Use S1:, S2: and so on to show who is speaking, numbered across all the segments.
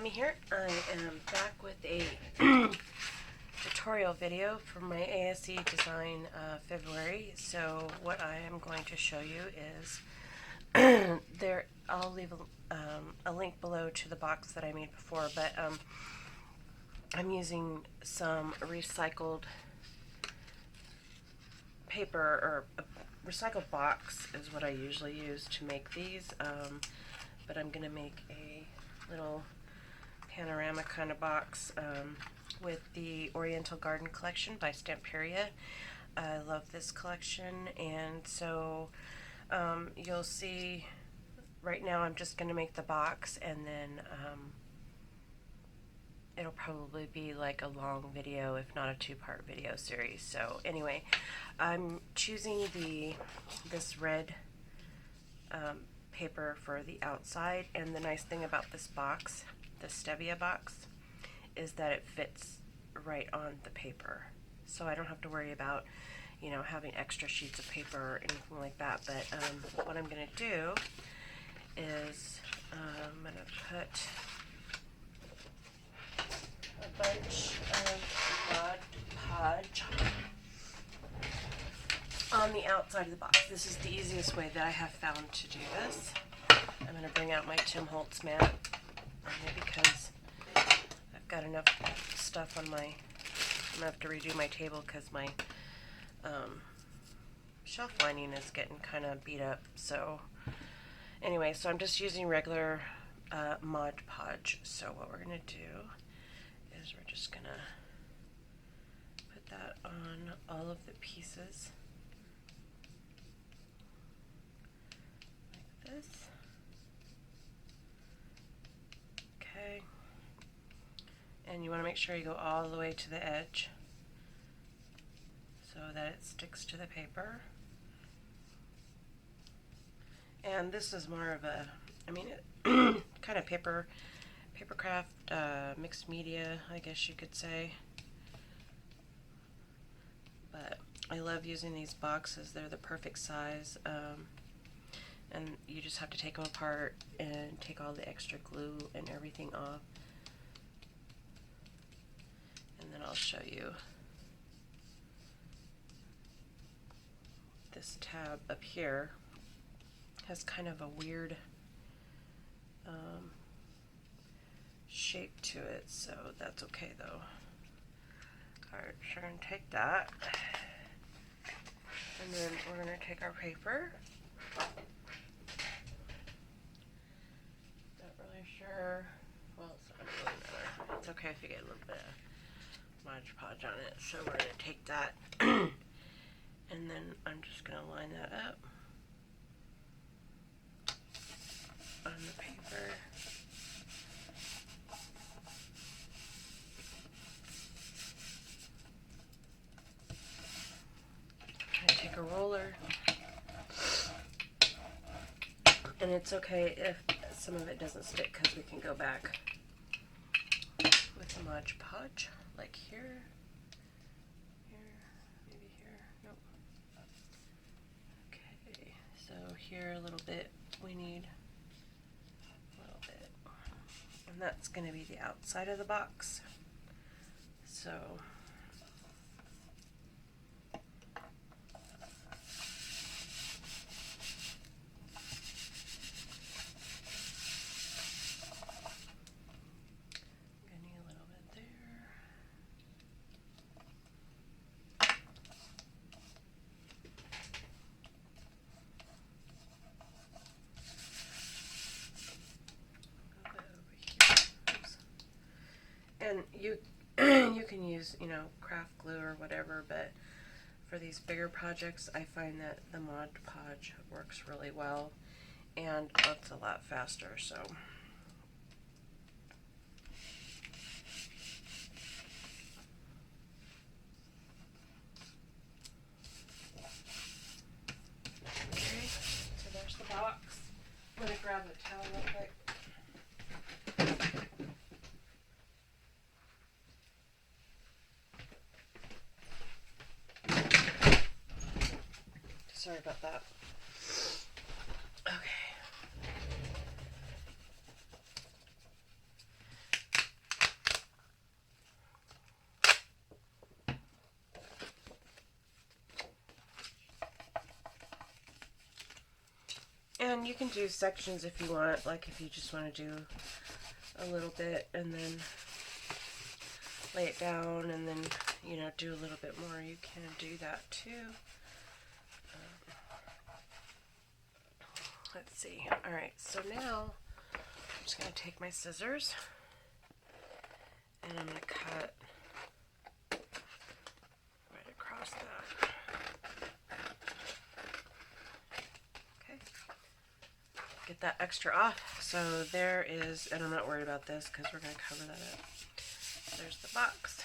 S1: Tammy here. I am back with a tutorial video from my ASC design February. So what I am going to show you is I'll leave a link below to the box that I made before, but I'm using some recycled paper, or a recycled box is what I usually use to make these, but I'm going to make a little panorama kind of box with the Oriental Garden collection by Stamperia. I love this collection, and so you'll see right now I'm just going to make the box, and then it'll probably be like a long video, if not a two-part video series. So anyway, I'm choosing this red paper for the outside, and the nice thing about this box, the Stevia box, is that it fits right on the paper. So I don't have to worry about, having extra sheets of paper or anything like that. But what I'm going to do is I'm going to put a bunch of Mod Podge on the outside of the box. This is the easiest way that I have found to do this. I'm going to bring out my Tim Holtz mat, only because I've got enough stuff on my, I'm going to have to redo my table because my shelf lining is getting kind of beat up. So anyway, so I'm just using regular Mod Podge. So what we're going to do is we're just going to put that on all of the pieces like this. Okay. And you want to make sure you go all the way to the edge so that it sticks to the paper. And this is more of a, kind of paper craft, mixed media, I guess you could say. But I love using these boxes. They're the perfect size. And you just have to take them apart and take all the extra glue and everything off. And then I'll show you this tab up here has kind of a weird shape to it, so that's okay though. Alright, so we're going to take that, and then we're going to take our paper. Not really sure, well, it's not really matter. It's okay if you get a little bit of Mod Podge on it. So we're going to take that and then I'm just going to line that up on the paper. I take a roller, and it's okay if some of it doesn't stick because we can go back with the Mod Podge, like here, maybe here, nope. Okay, so here a little bit, we need a little bit, and that's going to be the outside of the box. So and you can use, craft glue or whatever, but for these bigger projects, I find that the Mod Podge works really well, and it's a lot faster, so. Okay, so there's the box. I'm going to grab a towel real quick. Sorry about that. Okay. And you can do sections if you want, like if you just want to do a little bit and then lay it down and then, you know, do a little bit more. You can do that too. Let's see. Alright, so now I'm just going to take my scissors and I'm going to cut right across that. Okay. Get that extra off. So there is, and I'm not worried about this because we're going to cover that up. There's the box.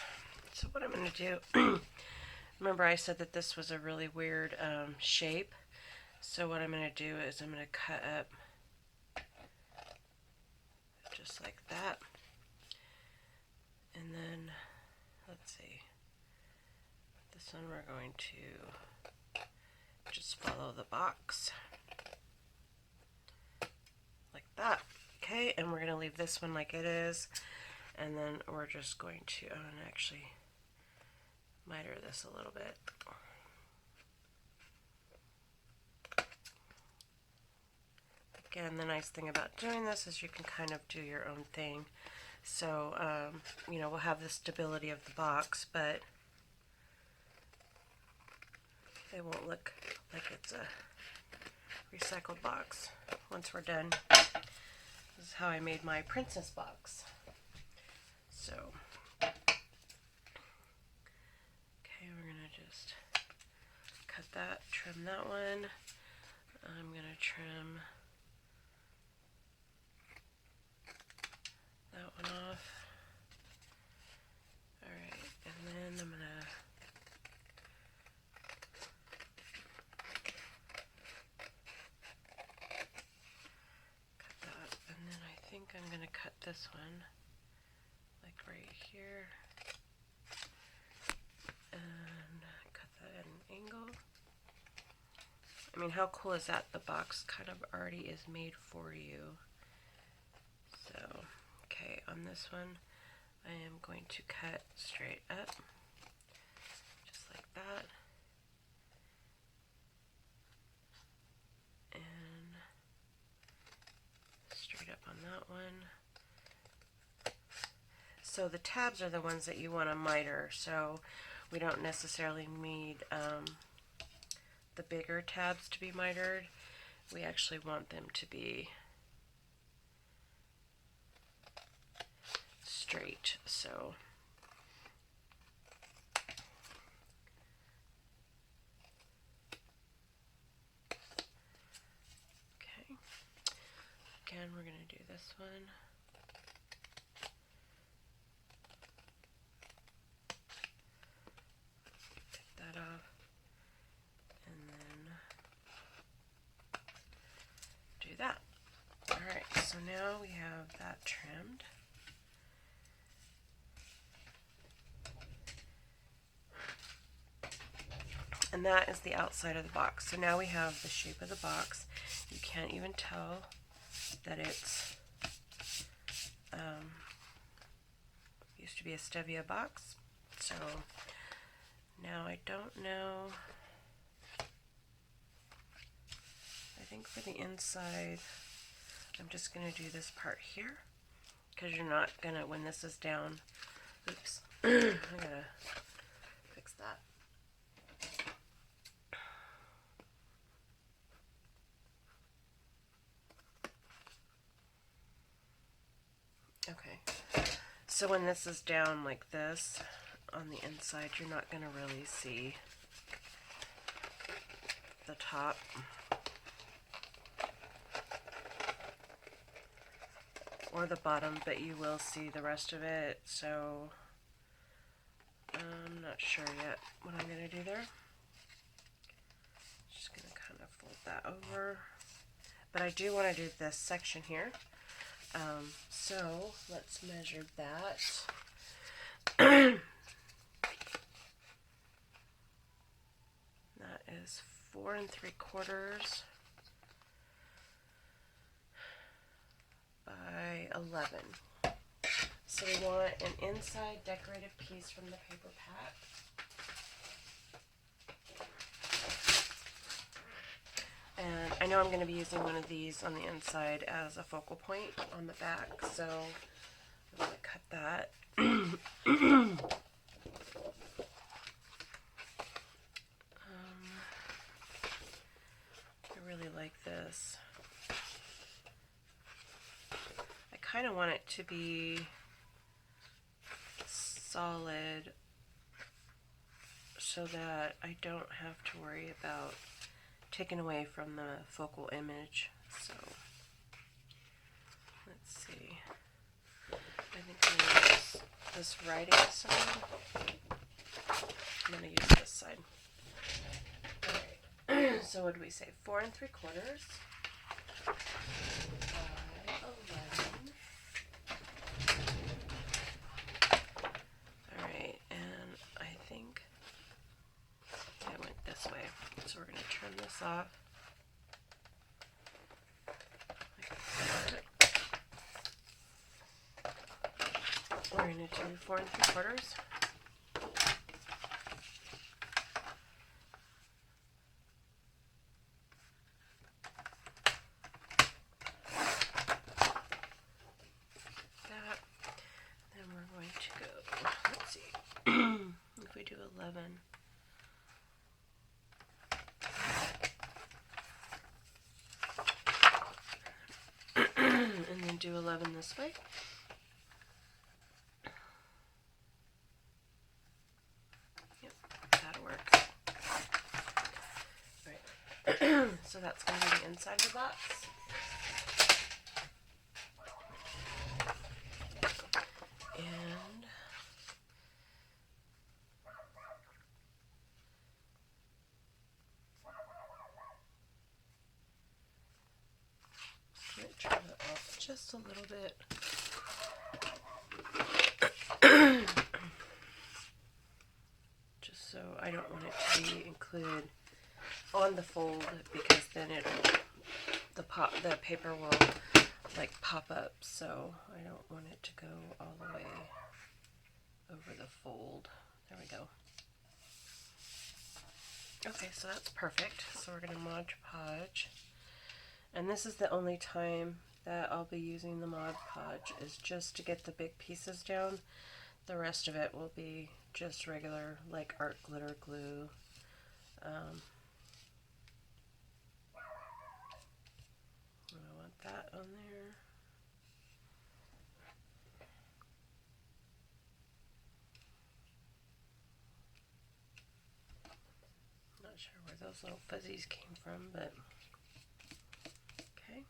S1: So what I'm going to do, remember I said that this was a really weird shape. So what I'm going to do is I'm going to cut up just like that. And then, let's see, this one we're going to just follow the box like that. Okay, and we're going to leave this one like it is. And then we're just going to, I'm going to actually miter this a little bit. Again, the nice thing about doing this is you can kind of do your own thing. So, you know, we'll have the stability of the box, but it won't look like it's a recycled box once we're done. This is how I made my princess box. So, okay, we're going to just cut that, trim that one. I'm going to trim that one off. Alright, and then I'm going to cut that, and then I think I'm going to cut this one like right here and cut that at an angle. I mean, how cool is that? The box kind of already is made for you. So, okay, on this one I am going to cut straight up just like that, and straight up on that one. So the tabs are the ones that you want to miter, so we don't necessarily need the bigger tabs to be mitered. We actually want them to be straight. So okay, again we're going to do this one. Off, and then do that. Alright, so now we have that trimmed. And that is the outside of the box. So now we have the shape of the box. You can't even tell that it's used to be a stevia box. So now I don't know, I think for the inside I'm just going to do this part here, because you're not going to, when this is down, oops, I'm going to fix that. Okay, so when this is down like this, on the inside, you're not going to really see the top. Or the bottom, but you will see the rest of it, so I'm not sure yet what I'm going to do there. Just going to kind of fold that over. But I do want to do this section here. So let's measure that. That is 4 3/4 by 11. So we want an inside decorative piece from the paper pack. And I know I'm going to be using one of these on the inside as a focal point on the back, so I'm going to cut that. I really like this. I kind of want it to be solid so that I don't have to worry about taking away from the focal image. So let's see. I think I'm going to use this writing side. I'm going to use this side. Alright, so what do we say? 4 3/4 by 11. Alright, and I think I went this way. So we're going to turn this off. Like that. We're going to do 4 3/4. If we do 11, and then do 11 this way. Yep, that'll work. Alright, so that's going to be the inside of the box. Turn it off just a little bit. Just so I don't want it to be included on the fold, because then the paper will like pop up, so I don't want it to go all the way over the fold. There we go. Okay, so that's perfect. So we're going to Mod Podge. And this is the only time that I'll be using the Mod Podge, is just to get the big pieces down. The rest of it will be just regular, like art glitter glue. I want that on there. Not sure where those little fuzzies came from, but okay.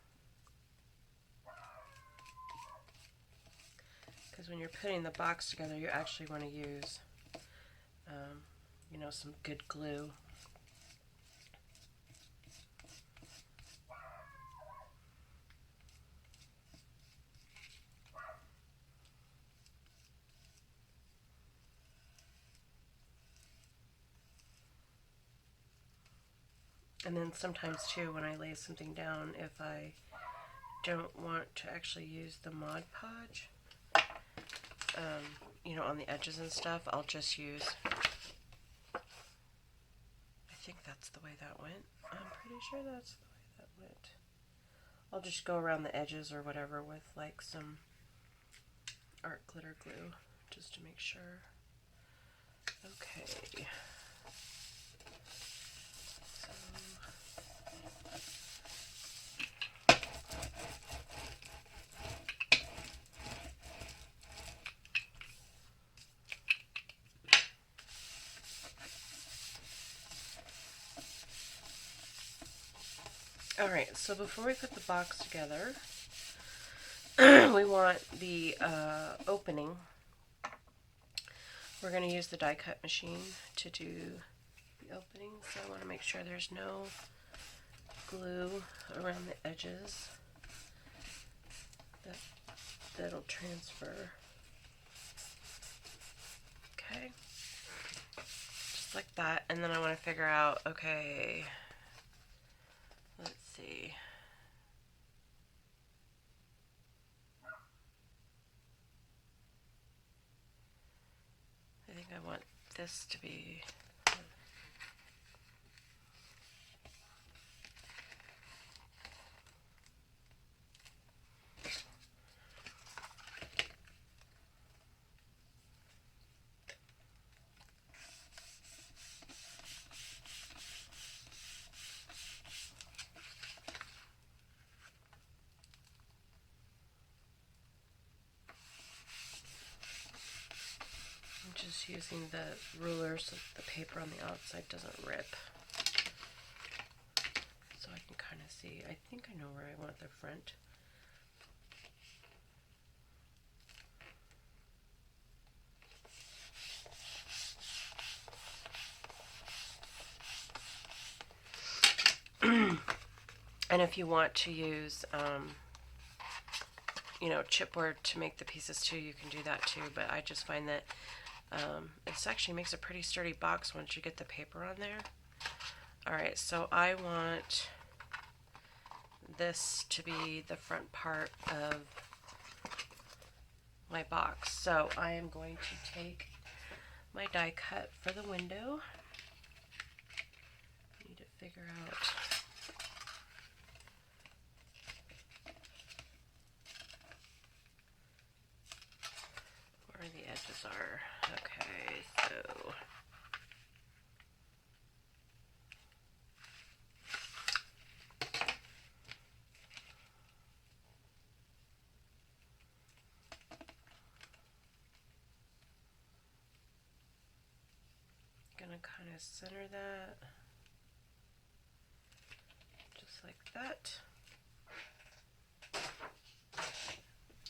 S1: Because when you're putting the box together, you actually want to use, you know, some good glue. And then sometimes too, when I lay something down, if I don't want to actually use the Mod Podge, you know, on the edges and stuff, I'll just use, I think that's the way that went. I'm pretty sure that's the way that went. I'll just go around the edges or whatever with like some art glitter glue, just to make sure. Okay. Alright, so before we put the box together, we want the opening. We're going to use the die cut machine to do the opening, so I want to make sure there's no glue around the edges that'll transfer. Okay, just like that, and then I want to figure out, okay, let's see. I think I want this to be, just using the ruler so the paper on the outside doesn't rip. So I can kind of see. I think I know where I want the front. And if you want to use, you know, chipboard to make the pieces too, you can do that too. But I just find that it actually makes a pretty sturdy box once you get the paper on there. Alright, so I want this to be the front part of my box. So I am going to take my die cut for the window. I need to figure out where the edges are. Okay, so gonna kind of center that just like that,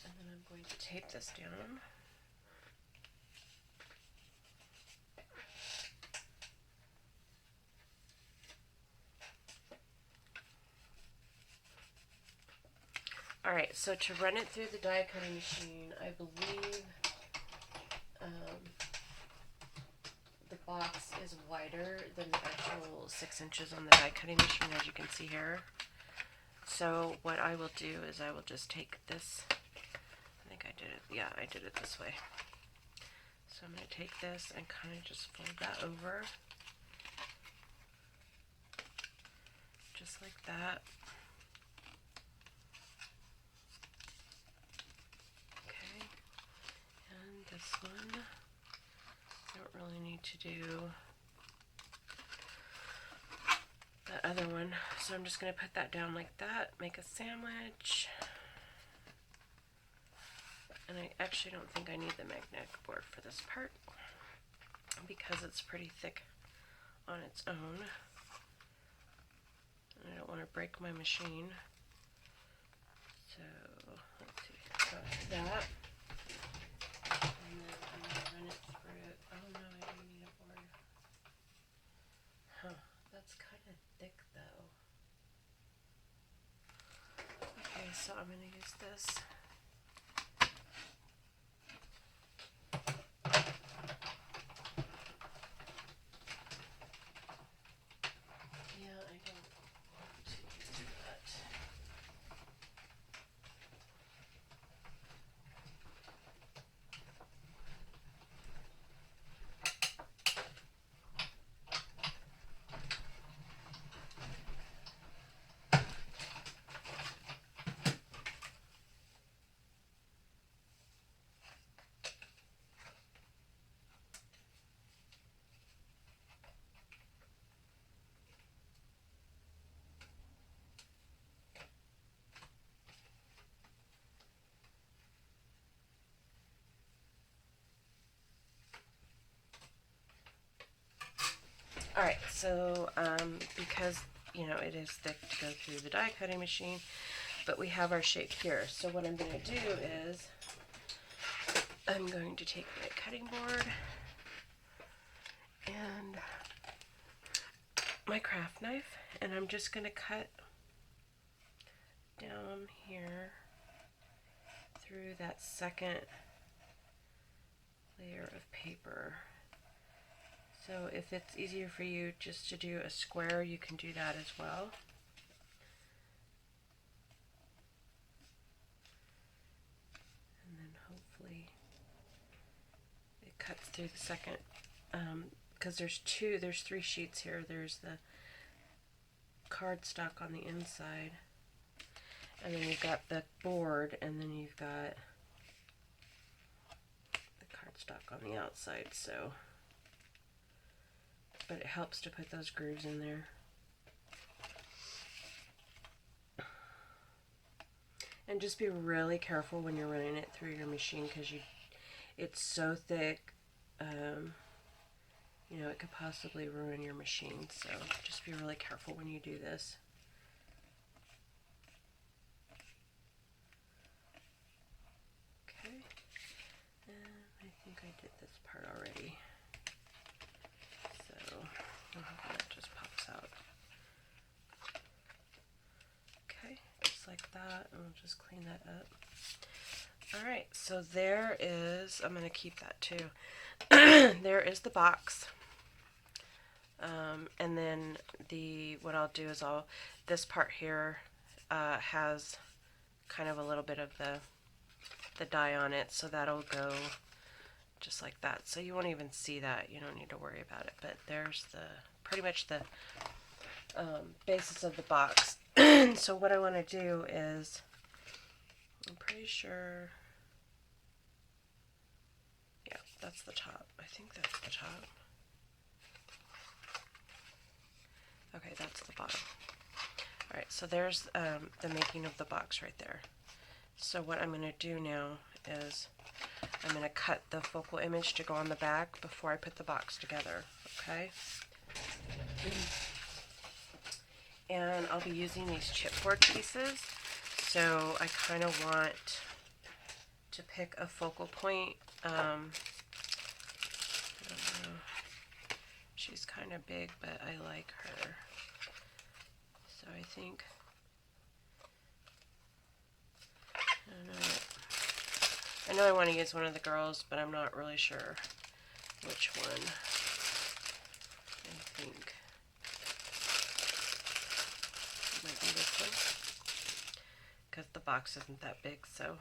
S1: and then I'm going to tape this down. Alright, so to run it through the die cutting machine, I believe the box is wider than the actual 6 inches on the die cutting machine, as you can see here. So what I will do is I will just take this, I think I did it, yeah, I did it this way. So I'm going to take this and kind of just fold that over, just like that. Okay, and this one, I don't really need to do the other one, so I'm just going to put that down like that, make a sandwich. And I actually don't think I need the magnetic board for this part because it's pretty thick on its own. And I don't want to break my machine. So let's see, got that. And then I'm going to run it through it. Oh no, I do need a board. Huh, that's kind of thick though. Okay, so I'm going to use this. Alright, so because, you know, it is thick to go through the die cutting machine, but we have our shape here. So what I'm going to do is I'm going to take my cutting board and my craft knife, and I'm just going to cut down here through that second layer of paper. So if it's easier for you just to do a square, you can do that as well. And then hopefully it cuts through the second, because there's 3 sheets here. There's the cardstock on the inside, and then you've got the board, and then you've got the cardstock on the outside. So, but it helps to put those grooves in there. And just be really careful when you're running it through your machine, because it's so thick you know, it could possibly ruin your machine. So just be really careful when you do this. Okay, and I think I did this part already. So it just pops out. Okay, just like that, and we'll just clean that up. Alright, so there is, I'm going to keep that too. There is the box. And then what I'll do is this part here has kind of a little bit of the dye on it, so that'll go just like that. So you won't even see that, you don't need to worry about it, but there's pretty much the basis of the box. So what I want to do is, I'm pretty sure, yeah, that's the top. I think that's the top. Okay, that's the bottom. Alright, so there's the making of the box right there. So what I'm going to do now is I'm going to cut the focal image to go on the back before I put the box together. Okay? And I'll be using these chipboard pieces. So I kind of want to pick a focal point. I don't know. She's kind of big, but I like her. So I think, I know I want to use one of the girls, but I'm not really sure which one. I think it might be this one, because the box isn't that big, so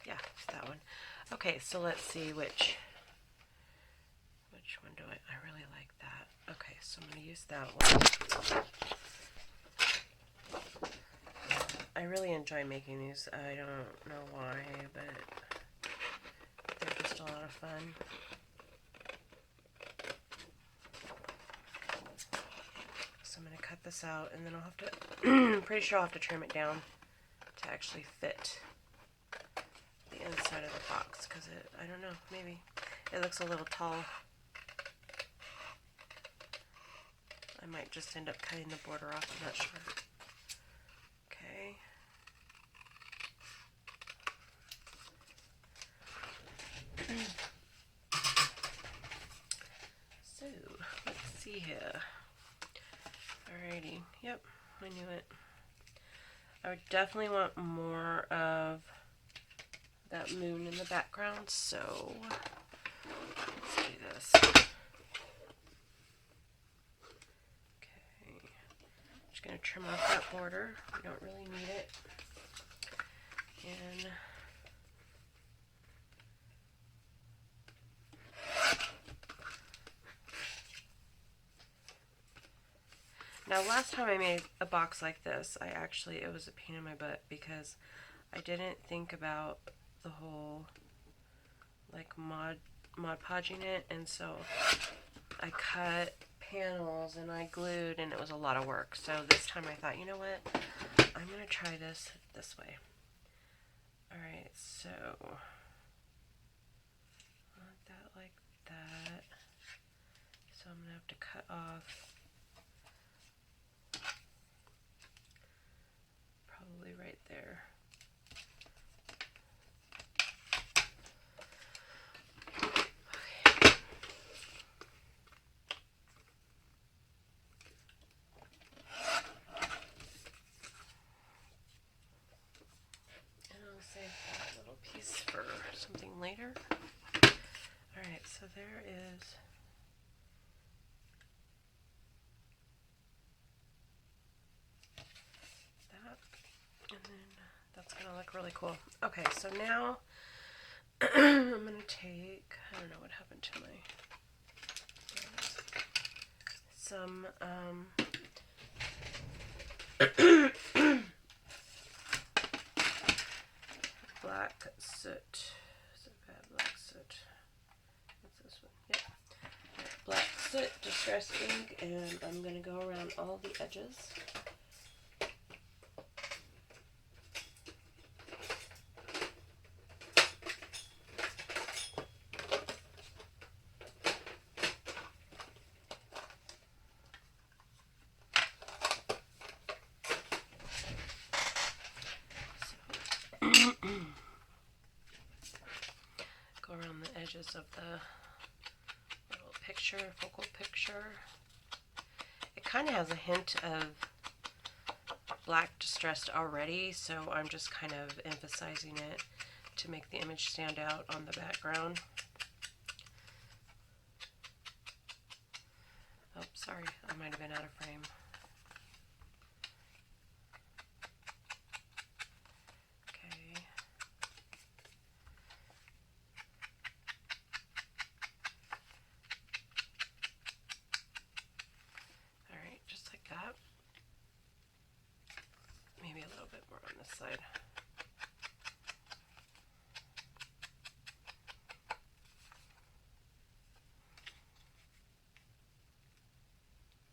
S1: yeah, it's that one. Okay, so let's see which one do I really like that. Okay, so I'm going to use that one. I really enjoy making these. I don't know why, but they're just a lot of fun. So I'm going to cut this out, and then I'll have to, I'm pretty sure I'll have to trim it down to actually fit the inside of the box, because I don't know, maybe it looks a little tall. I might just end up cutting the border off, I'm not sure. Okay. So, let's see here. Alrighty, yep, I knew it. I would definitely want more of that moon in the background, so let's do this. Okay, just going to trim off that border. We don't really need it. And now, last time I made a box like this, it was a pain in my butt because I didn't think about the whole, like, Mod Podging it, and so I cut panels and I glued, and it was a lot of work. So this time I thought, you know what, I'm going to try this way. Alright, so, I want that like that. So I'm going to have to cut off probably right there. Okay. And I'll save that little piece for something later. Alright, so there is that, and then that's going to look really cool. Okay, so now I'm going to take, I don't know what happened to my, some black soot. Is it bad black soot? What's this one? Yep. Black soot, distress ink, and I'm going to go around all the edges. edges of the little picture, focal picture. It kind of has a hint of black distressed already, so I'm just kind of emphasizing it to make the image stand out on the background. Oh, sorry, I might have been out of frame. Okay. Alright, just like that. Maybe a little bit more on this side.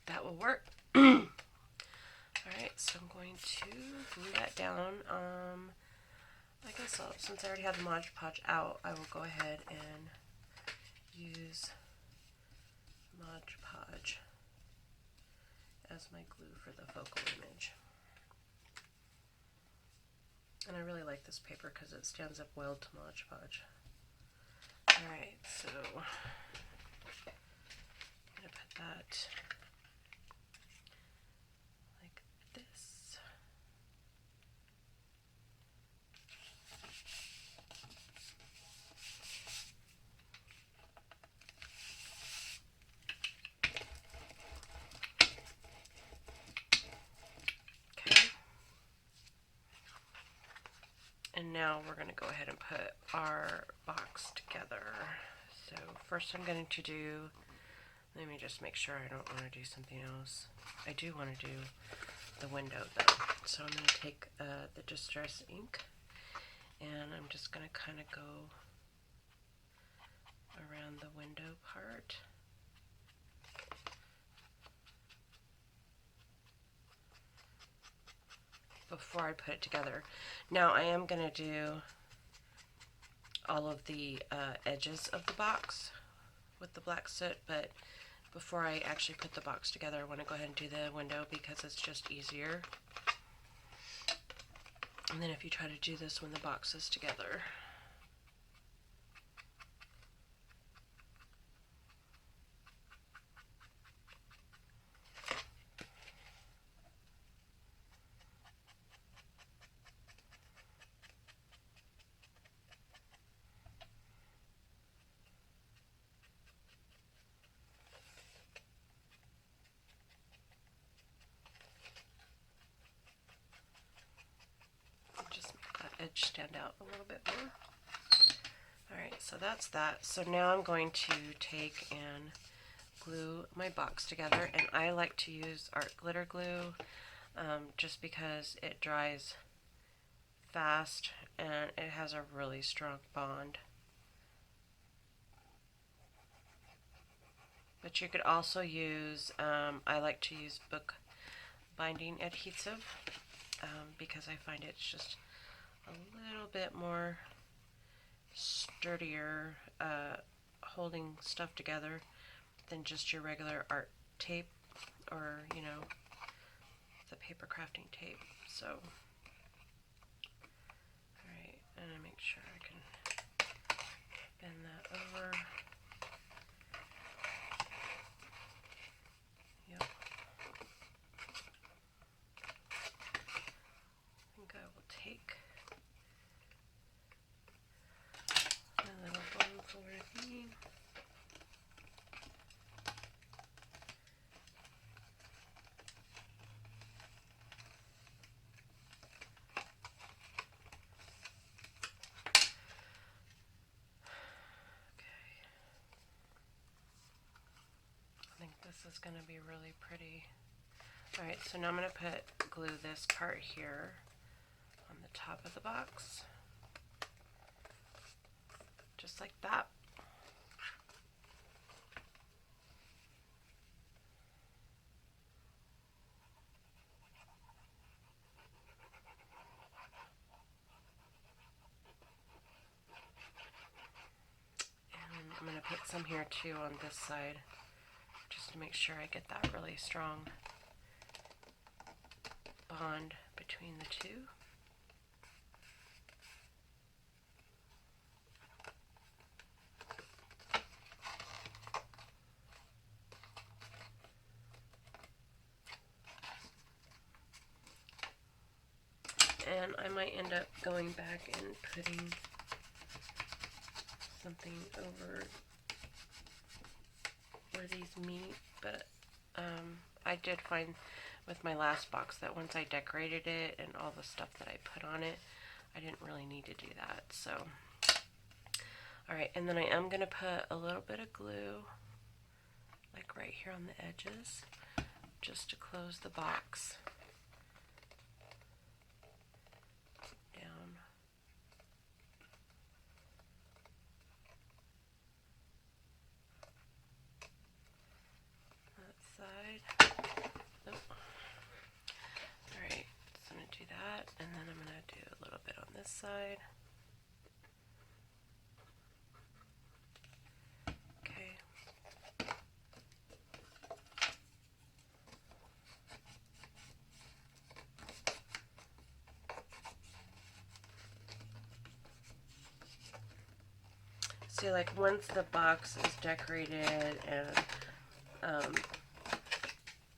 S1: That will work. Alright, so I'm going to glue that down. I guess since I already have the Mod Podge out, I will go ahead and use Mod Podge as my glue for the focal image. And I really like this paper because it stands up well to Mod Podge. Alright, so I'm going to put that like this. Okay. And now we're going to go ahead and put our box together. So first I'm going to do, let me just make sure I don't want to do something else. I do want to do the window though. So I'm going to take the Distress ink and I'm just going to kind of go around the window part. Before I put it together. Now I am going to do all of the edges of the box with the black soot, but before I actually put the box together, I want to go ahead and do the window because it's just easier. And then if you try to do this when the box is together, just make that edge stand out a little bit more. Alright, so that's that. So now I'm going to take and glue my box together, and I like to use art glitter glue just because it dries fast and it has a really strong bond. But you could also use, I like to use book binding adhesive because I find it's just a little bit more sturdier holding stuff together than just your regular art tape or, you know, the paper crafting tape. So, alright, and I make sure I can bend that over. Yep. I think I will take a little bone folder thingy. This is going to be really pretty. Alright, so now I'm going to glue this part here on the top of the box. Just like that. And I'm going to put some here too on this side, just to make sure I get that really strong bond between the two. And I might end up going back and putting something over where these meet, but I did find with my last box that once I decorated it and all the stuff that I put on it, I didn't really need to do that. So, alright, and then I am going to put a little bit of glue, like right here on the edges, just to close the box down. That side. Oh. Alright, so I'm going to do that, and then I'm going to do a little bit on this side. Okay. See, like once the box is decorated and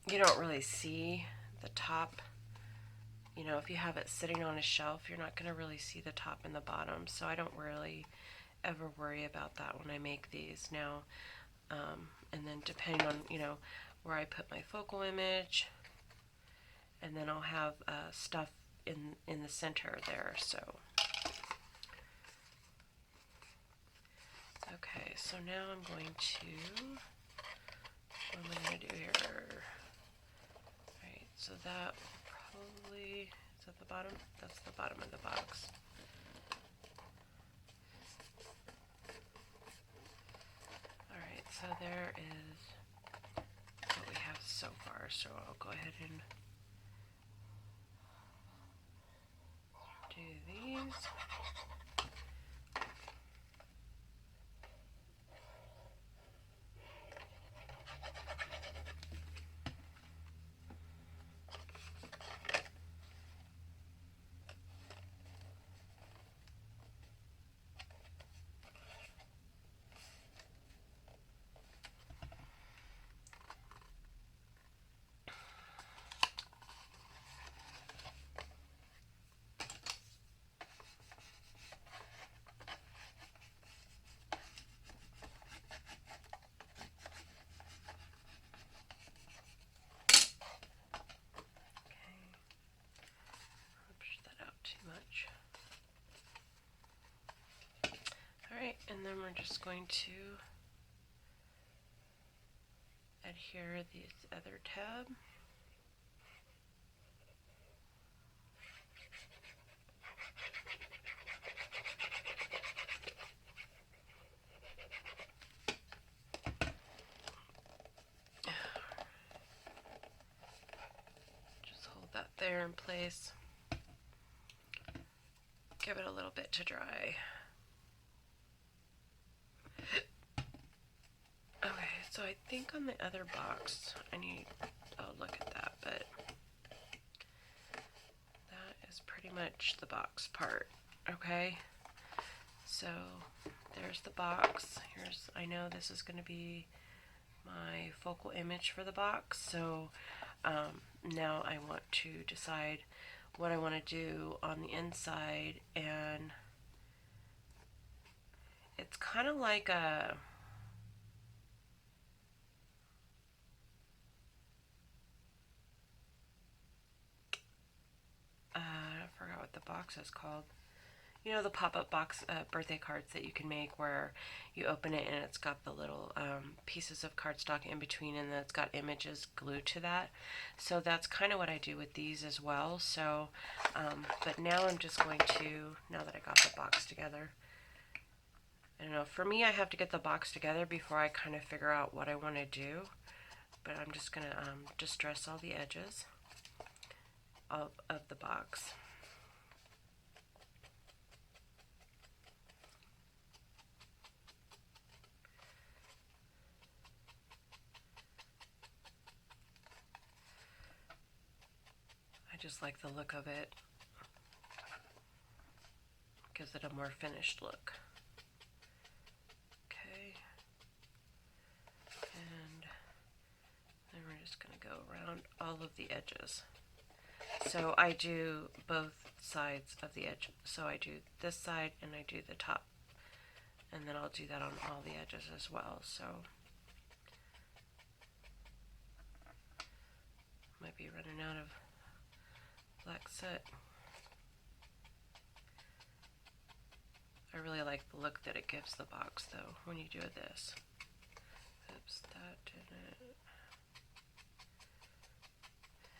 S1: you don't really see the top. You know, if you have it sitting on a shelf, you're not going to really see the top and the bottom. So I don't really ever worry about that when I make these now. And then depending on, you know, where I put my focal image, and then I'll have stuff in the center there. So, okay, so now I'm going to, what am I going to do here? Right, so that probably, is that the bottom? That's the bottom of the box. Alright, so there is what we have so far, so I'll go ahead and do these. Alright, and then we're just going to adhere this other tab. Just hold that there in place. Give it a little bit to dry. Okay, so I think on the other box, I'll look at that, but that is pretty much the box part, okay? So there's the box. I know this is going to be my focal image for the box, so now I want to decide what I want to do on the inside, and it's kind of like a I forgot what the box is called. You know, the pop-up box birthday cards that you can make where you open it and it's got the little pieces of cardstock in between, and then it's got images glued to that. So that's kind of what I do with these as well. So, but now I'm just going to, now that I got the box together, I don't know, for me I have to get the box together before I kind of figure out what I want to do. But I'm just going to distress all the edges of the box. I just like the look of it. Gives it a more finished look. Okay. And then we're just going to go around all of the edges. So I do both sides of the edge. So I do this side and I do the top. And then I'll do that on all the edges as well. So might be running out of black soot. I really like the look that it gives the box though when you do this. Oops, that didn't.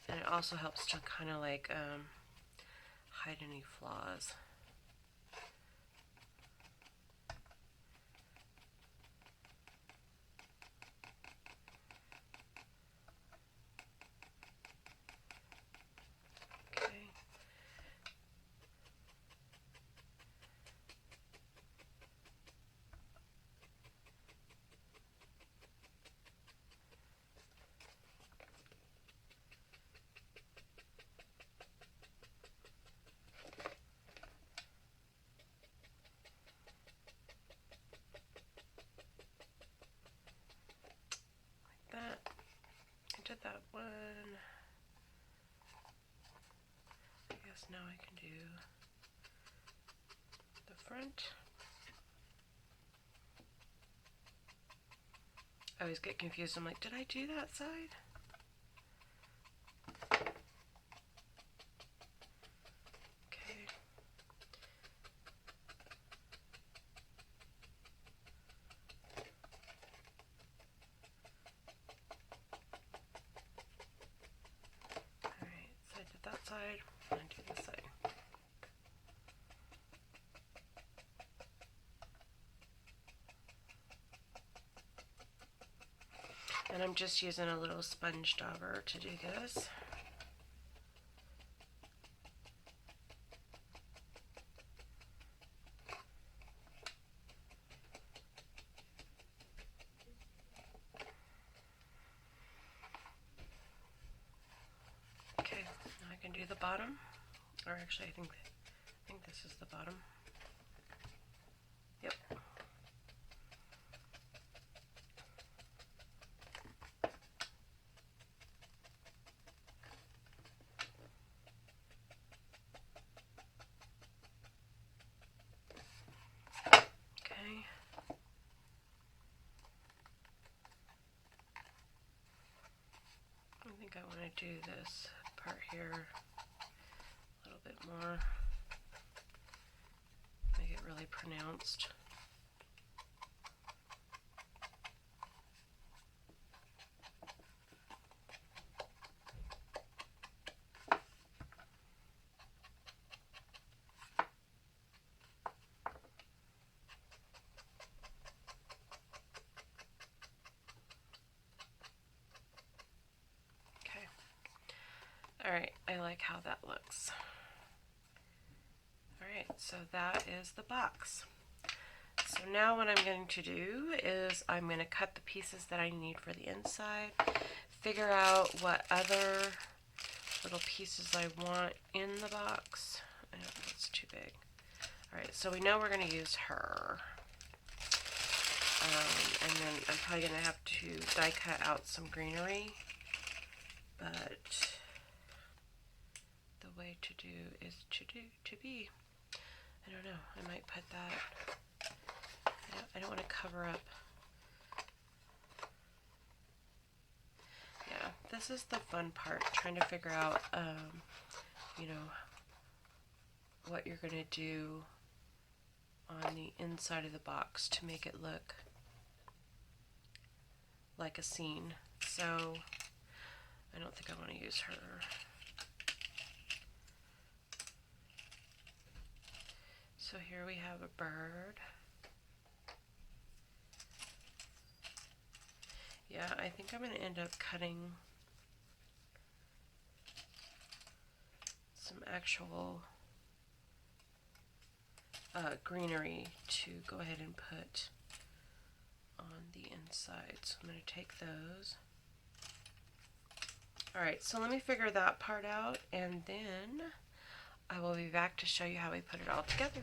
S1: And it also helps to kind of like hide any flaws. That. I did that one. I guess now I can do the front. I always get confused. I'm like, did I do that side? Okay. Alright, so I did that side, and I do this side. And I'm just using a little sponge dauber to do this. Okay, now I can do the bottom. Or actually, I think this is the bottom. Yep. Okay. I think I want to do this part here a little bit more. Make it really pronounced. Alright, I like how that looks. Alright, so that is the box. So now what I'm going to do is I'm going to cut the pieces that I need for the inside, figure out what other little pieces I want in the box. I don't think it's too big. Alright, so we know we're going to use her. And then I'm probably going to have to die cut out some greenery, but the way to do is to be. I don't know, I might put that, I don't want to cover up. Yeah, this is the fun part, trying to figure out, you know, what you're going to do on the inside of the box to make it look like a scene. So I don't think I want to use her. So here we have a bird. Yeah, I think I'm going to end up cutting some actual greenery to go ahead and put on the inside. So I'm going to take those. Alright, so let me figure that part out, and then I will be back to show you how we put it all together.